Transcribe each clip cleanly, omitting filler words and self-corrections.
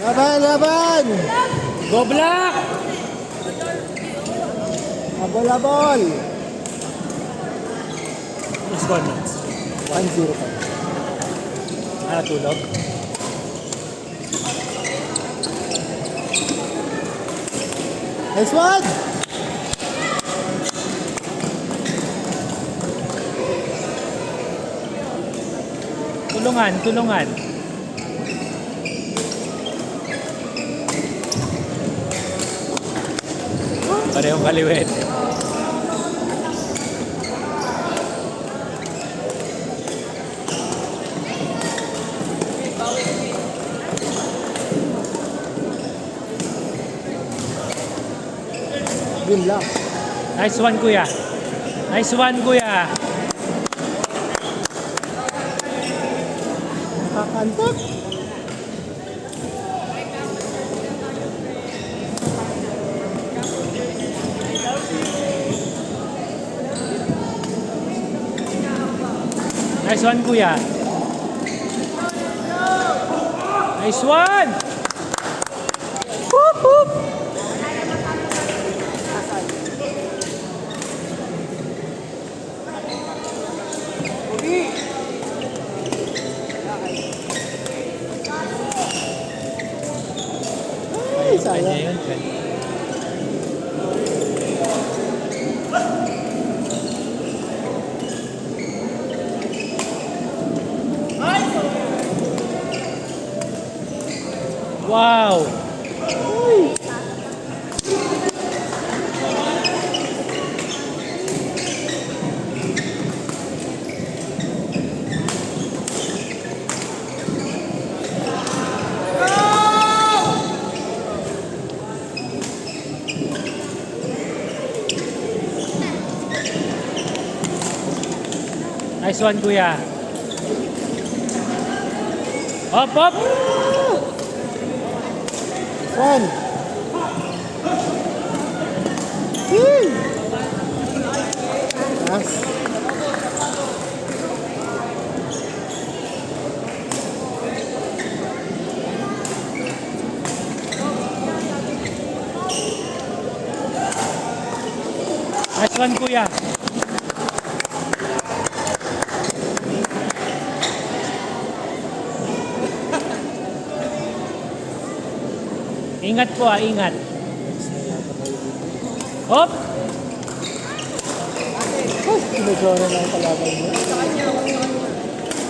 Laban, laban! Go Black! Abol, abol! Score next. 1-0 pa. Ano tulog? Nice one! Tulungan, tulungan. Parehong kaliwet. Yun lang. Nice one, kuya. Nice one, kuya. Nakakantok. Nice one, kuya. Nice one! Whoop, whoop. Ay, Kanya sayang. yun. Wow! Nice one, kuya. Up, up! One. Woo! Yes. Nice one, kuya. Ingat po ingat. Hop! Oh, sinadyonan lang ang kalaban mo.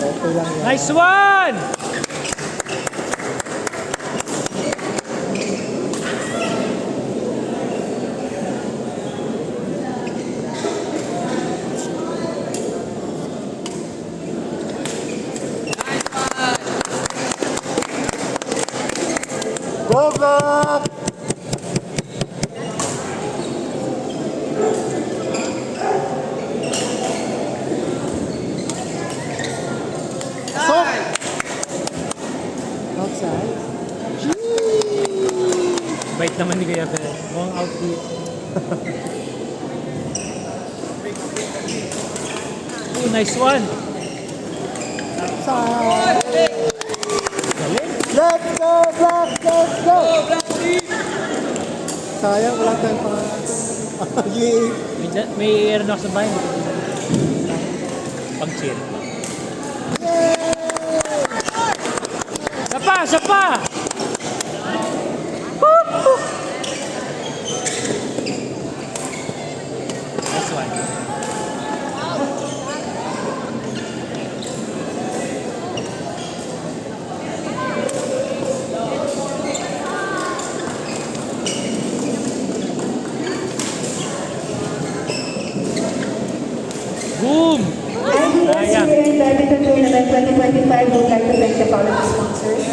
Okay lang yan. Nice one! Go back! Sok! Outside. Bait naman ni Kuya Bel. Mukhang outfit. Oh, nice one! Outside. Galing! Let's go, Black! Let's go! Sayang, wala tayong pangalan. Yay! May air knock sa bahay. Pag-chill. Sapa! Sapa! Nice one. Boom! IDS Year-End Badminton Tournament 2025 would like to thank the following sponsors.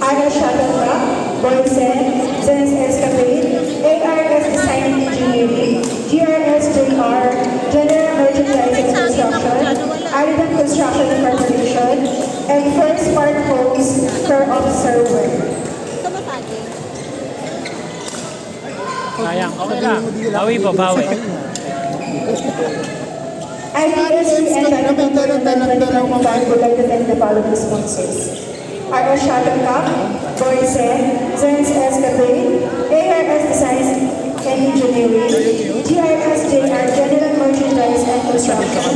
Aga Shuttlecock, Boysen, Zen's Escapade, ARS Design and Engineering, GRS JR, General Merchandise and Construction, Aridan Construction and Corporation, and First Park Homes for Officer Work. Sayang, okay lang. Bawi po, bawi. IDS Year-End Badminton Tournament 2025 would like to thank the following sponsors. RS Shuttlecock, Boysen, Zenz Escapade, ARS Designs and Engineering, GRS JR General Merchandise and Construction,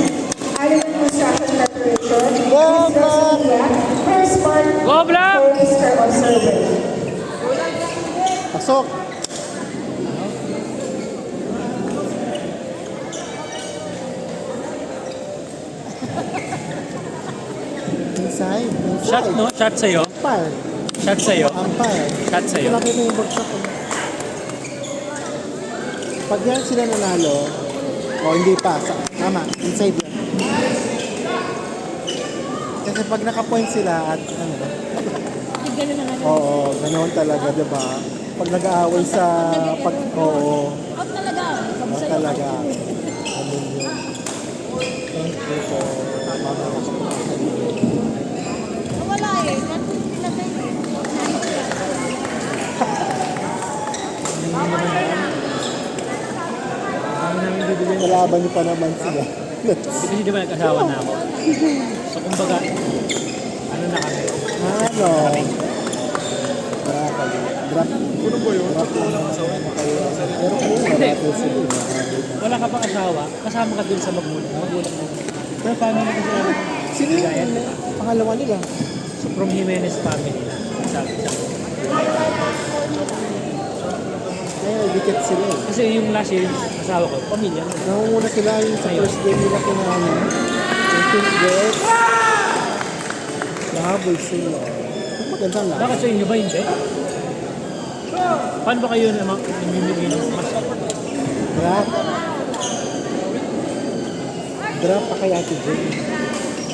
Island Construction Corporation, Ms. Rosalia, First Park Go, Black! Mr. Observer. Pasok! Inside. Shot, no? Shot sa'yo. Ampire. Shot sa'yo. Ampire. Shot sa'yo. Malaki na yung bagsak ko. Pag yan sila nanalo, hindi pa. Tama, inside yan. Kasi pag naka-point sila at ano, oo, ganoon talaga, diba? Pag nag-aaway sa oo, talaga. Ano yun. Thank you po. Wala eh. Kalaban niyo pa naman sila. Kasi di ba nag-asawa na ako? So kumbaga, ano na kami? Ano? Drop. Puno ba yun? Drop ko lang asawa. Pero kung Hindi. sila. Wala ka pang asawa, kasama ka dun sa magulang. Magulang mo. Pero paano mo kasi alam? Sino yung pangalawa nila? So from Jimenez family na. Sabi siya. Kaya dikit sila eh. Kasi yung last year, asawa ko, pamilya mo. Nangunguna sila yung sa first day nila kinahin. Yung pink girls. Nahabol sila. Magandang lang. Bakit sa inyo ba hindi? Paano ba kayo namimigay ng mas? Drop. Drop pa kay Ate Jane.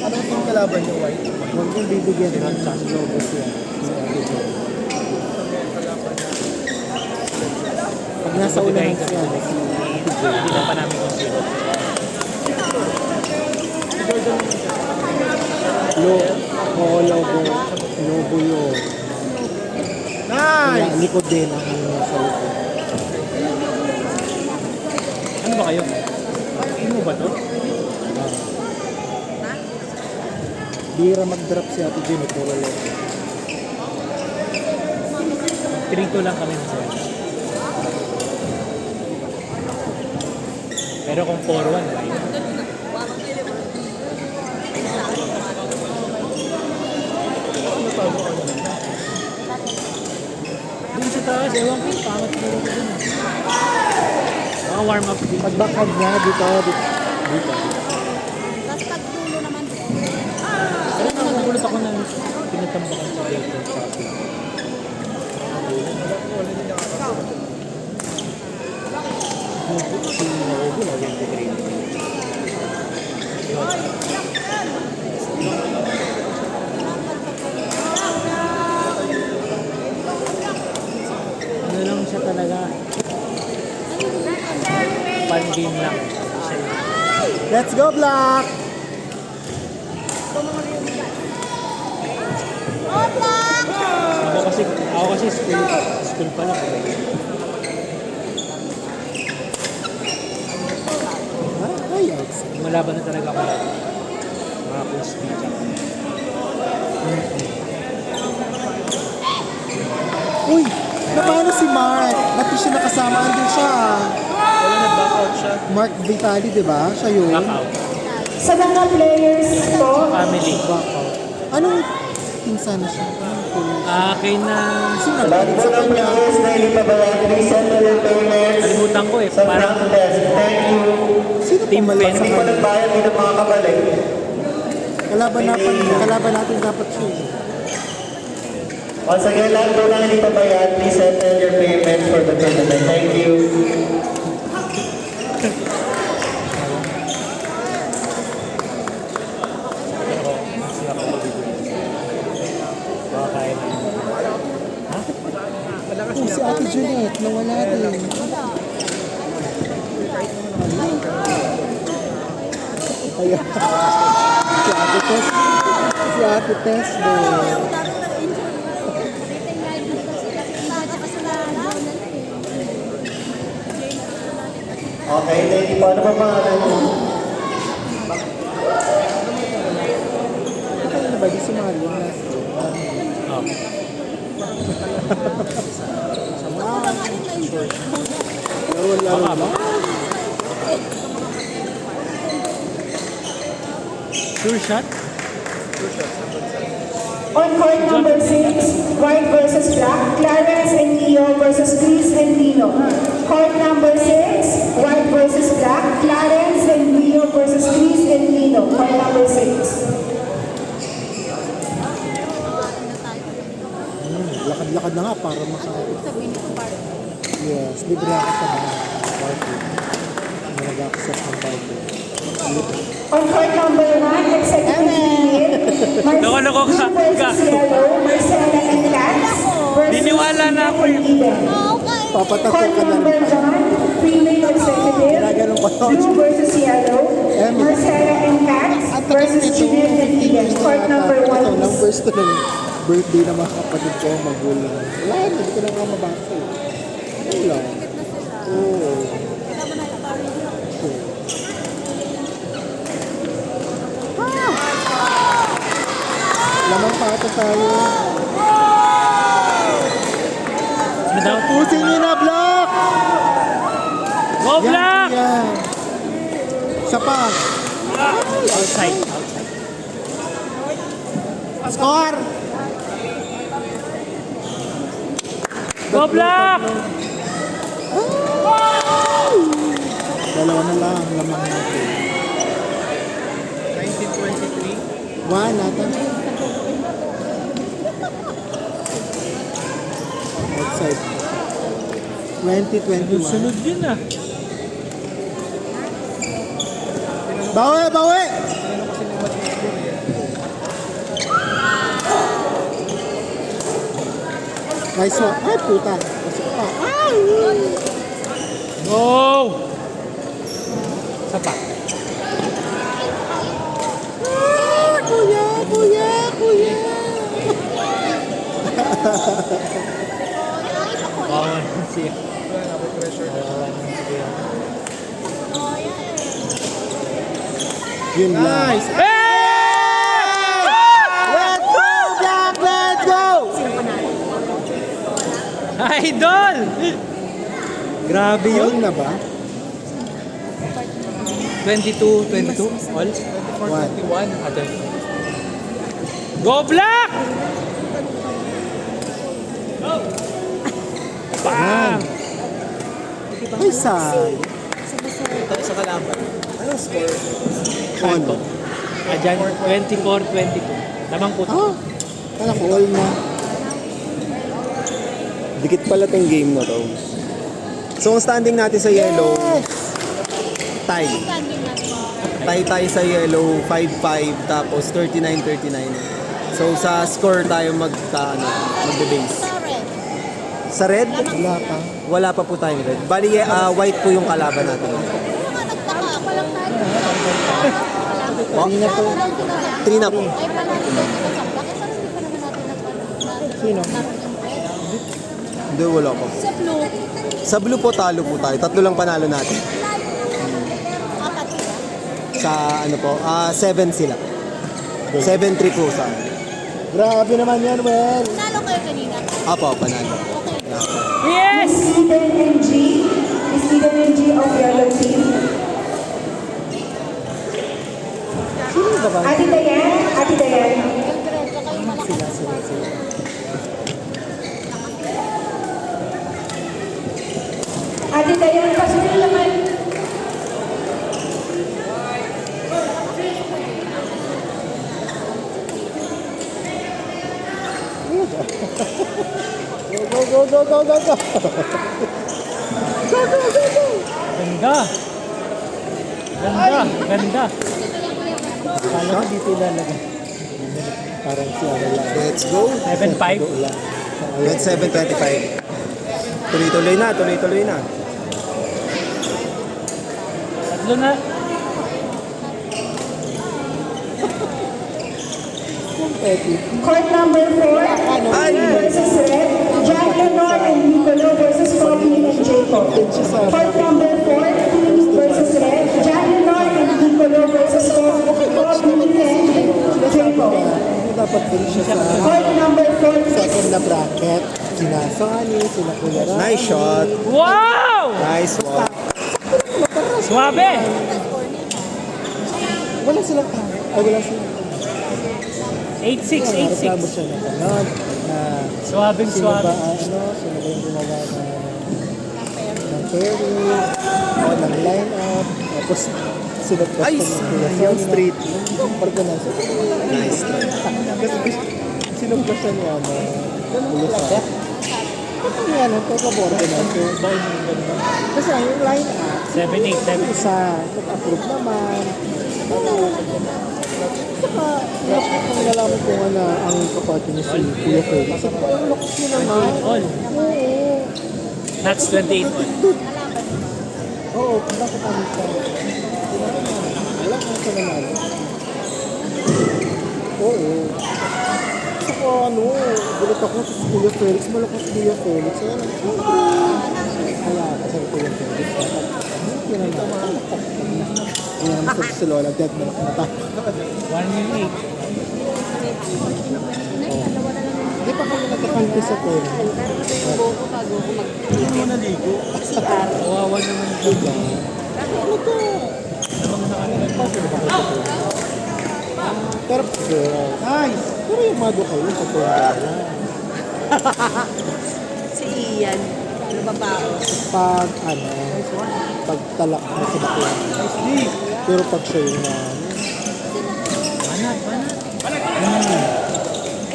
Ano yung kalaban niyo, White? Huwag yung bibigyan ng logo siya. Si Ate Jane. Pag nasa unahan siya, si Ate Jane. Hindi pa namin kung sino. Oo, logo. Logo yun. Kaya Nice! likod din ang ano sa likod. Ano ba kayo? Ano ba to? Bira mag-drop si Ate Jane. Puro logo. Trito lang kami sa pero kung 4-1, right? Dun sa taas, ewan ko, pangat ko rin dun. Mga warm up din. Pag backhand niya, dito. Tapos pagdulo naman doon. Pero nakagulot ako ng pinatambakan sa dito. Si Naogo, lagi yung training. Ano lang siya talaga. Fun game lang. Siya yung Let's go, Black! Ako kasi school pa lang. Ayos. Malaban na talaga ako. Mga post speech. Uy! Paano si Mark? Ba't di siya nakasama? Andun siya. Wala nag-backout siya. Mark Vitali, di ba? Siya yun. Knockout. Sa mga players po, Family. Backout. Anong pinsan na siya? Anong team? Akin na... Sino nagaling sa kanya? Kalimutan ko eh. Parang Sino Team pumalag sa Pen. kanya? Kalaban natin dapat siya. Once again, lahat po lang hindi pa bayad, please settle your payment for the tournament. Thank you. baka kaya na. Oh, si Ate Jeanette, nawala din. Ayan. Si Ate Tess. Si Ate Tess, no. Okay, thank you. Paano pa pangalan mo? Ano ba? Di sumali yung last year. Oh. Laro Baka ba? lang. Sure shot? On court number 6, white versus black, Clarence and Leo versus Chris and Lino. Court number 6, white versus black, Clarence and Leo versus Chris and Lino. Court number 6. Lakad-lakad na nga para Sabihin ko parang. Yes, libre ako sa mga party. Nag-accept ng party. On court number 1, executive female, Loko-loko ka. versus yellow, Marcela and Katz versus Diniwala na ako eh. Eden. Okay. Papatak Court ka na number rin. 1, female executive, Ginaganon ko ako. blue versus yellow, Marcela and Katz versus Judith and Eden. Court number 1. Ito, numbers to ng birthday ng mga kapatid ko, magulang. Wala, hindi ko na nga mabasa eh. Ano lang? Oo. Lamang pa ito tayo. Ano daw? Pusin niyo na, Black! Go Black! Yan. Isa pa. Outside. Score! Go Black! Dalawa na lang ang lamang natin. 1923. One natin. Outside. 2021. Sunod yun ah. Bawi! Bawi! Nice one. Ay, puta. Pasok pa. Go! Isa pa. Kuya! Kuya! Kuya! Bawal siya. Yun lang. Nice! Let's go, Black! Let's go! Idol! Grabe All yun. na ba? 22 all? 421. Ate. Go Black! Bam! Ay, saan? Ito sa kalaban. Anong score? Kanto. Ayan, 24-22. Lamang puto. Ah, kala ko all na. Dikit pala tong game na to. So, ang standing natin sa yellow, tie. Standing natin. Tie tayo sa yellow, 5-5, tapos 39-39. So, sa score tayo magbe-base. Sa red. Sa red, Wala pa. wala pa po tayong red. Bali, white po yung kalaban natin. Mga nagtaka. Walang tayo. Kanina po. 3 na po. Ay, pala nito sa sabla. Kasi hindi pa naman natin nagpapalala. Sino? Hindi, wala pa. Sa blue. Sa blue po, talo po tayo. 3 lang panalo natin. Apat sila. Sa ano po, 7 sila. 7-3 po sa Grabe naman yan, Well. Nalo kayo kanina. Apo, panalo. Okay. Yes! Miss Eden and G. Miss Eden and G of yellow team. Sino ba ba? Ate Dayan. Ate Dayan. Yung diretso kayo malaki. Sila. Ate Dayan, pasunin naman. Go. Ganda! Ganda! Kala ko dito ilalagay. Parang si ano lang. Let's go. 7-5. Red 7-25. Tuloy-tuloy na. Tatlo na. Court number 4. Ay! Versus red. John Lenore and Nicolo versus Kobe and Jacob. Court number 4. Team versus red. John Lenore and Nicolo versus Kobe and Jacob. dapat din siya sa Court number 4, please. second na bracket. Sina Sonny, sina Kuya Ram. Nice shot. Wow! Nice walk. Suwabe! Wala silang wala silang 8-6, Reklamo 8-6. siya na gano'n. Na Suwabing sino ba, suwabe. sino ba yung gumawa ng pairing, o ng line-up, tapos sinagpas Ay, ko ng Kuya yung Sonny. straight. Organizer. Nice. Kasi sinagpas siya niya, Kuya Sonny. Kasi yan, pagka-organizer. Kasi yung line-up, 7-8, 7. isa, nag-approve naman. Saka, kung nalaman ko nga na ang kapatid niya si Kuya Felix, sabi ko, ang lakas mo naman. All. Oo. That's 28 all. Oo, bakit kami sa... Wala kang sa nanalo. Oo. Saka gulat ako sa Kuya Felix, malakas si Kuya Felix. Kaya lang, kaya ako sa Kuya Felix. Yun ang yun ang masarap si Lola, dead man ako natakot. 1-8. Hindi pa kami nagkakampi sa pera. Hindi mo naligo. Kawawa naman ito. Pero, nice! Pero yung mago kayo, pagkakala. Si Ian. Ano ba ba? Pag, pag talak na sa bakla. Pero pag siya yung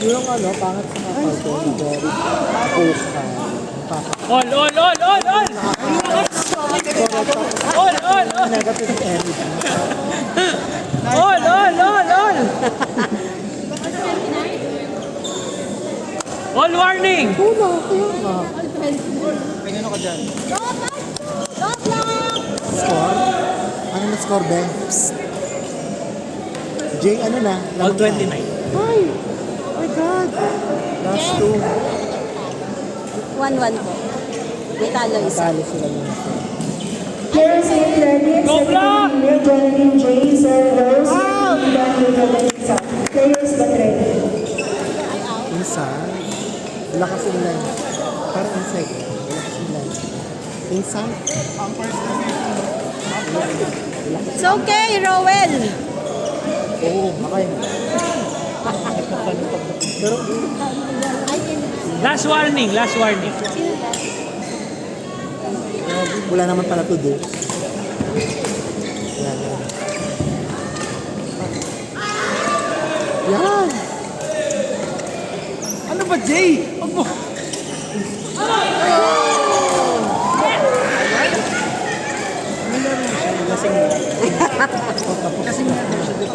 yung pangit sa kapal ko, very coke ka. All, all, all, all, all! All, all, all! Negative energy. All, all, all, all! All warning! Wala, kaya nga. Score? Ano na score, Ben? Psst. Jay, ano na? All Lamang 29. Ay! Oh my God! Last two. 1-1 po. May talo isa. Natalo sila ng Players get ready. Go Black! Jonathan J. Sir Rose. Daniel Galanza. Players get ready. inside. Lakas yung line. Parang inside. Lakas yung line. Inside. It's okay, Rowell. Oo, makay. Pero, Last warning, last warning. wala naman pala to do. Yan, yan. Yan! Ano ba, Jay? Wag mo.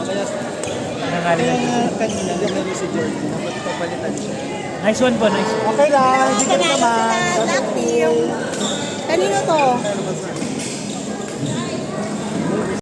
Nangalan natin. Kanina, naglalaro si Jordan. Dapat papalitan siya. Nice one po, nice one. Okay lang, hindi ka naman. Kanino to?